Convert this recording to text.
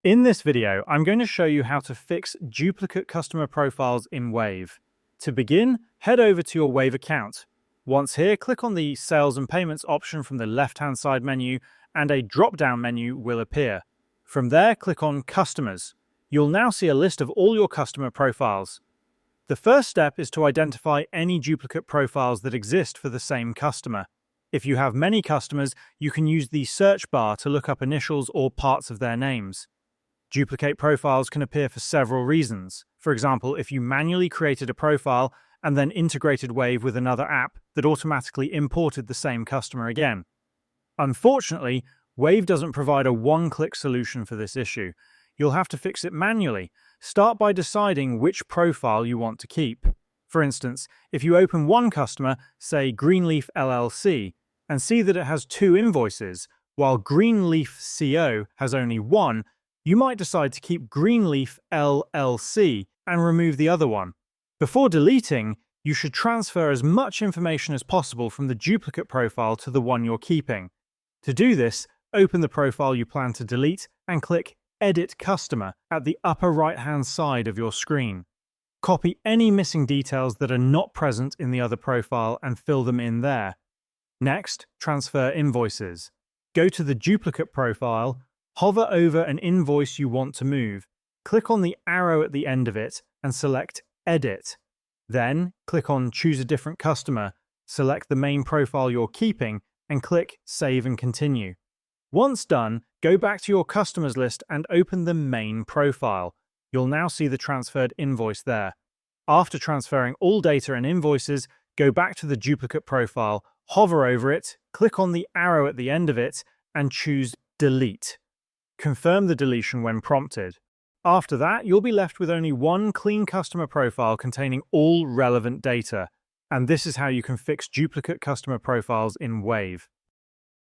In this video, I'm going to show you how to fix duplicate customer profiles in Wave. To begin, head over to your Wave account. Once here, click on the Sales and Payments option from the left-hand side menu, and a drop-down menu will appear. From there, click on Customers. You'll now see a list of all your customer profiles. The first step is to identify any duplicate profiles that exist for the same customer. If you have many customers, you can use the search bar to look up initials or parts of their names. Duplicate profiles can appear for several reasons. For example, if you manually created a profile and then integrated Wave with another app that automatically imported the same customer again. Unfortunately, Wave doesn't provide a one-click solution for this issue. You'll have to fix it manually. Start by deciding which profile you want to keep. For instance, if you open one customer, say Greenleaf LLC, and see that it has 2 invoices, while Greenleaf CO has only 1, you might decide to keep Greenleaf LLC and remove the other one. Before deleting, you should transfer as much information as possible from the duplicate profile to the one you're keeping. To do this, open the profile you plan to delete and click Edit Customer at the upper right-hand side of your screen. Copy any missing details that are not present in the other profile and fill them in there. Next, transfer invoices. Go to the duplicate profile, hover over an invoice you want to move, click on the arrow at the end of it and select Edit. Then, click on Choose a different customer, select the main profile you're keeping, and click Save and Continue. Once done, go back to your customers list and open the main profile. You'll now see the transferred invoice there. After transferring all data and invoices, go back to the duplicate profile, hover over it, click on the arrow at the end of it, and choose Delete. Confirm the deletion when prompted. After that, you'll be left with only one clean customer profile containing all relevant data. And this is how you can fix duplicate customer profiles in Wave.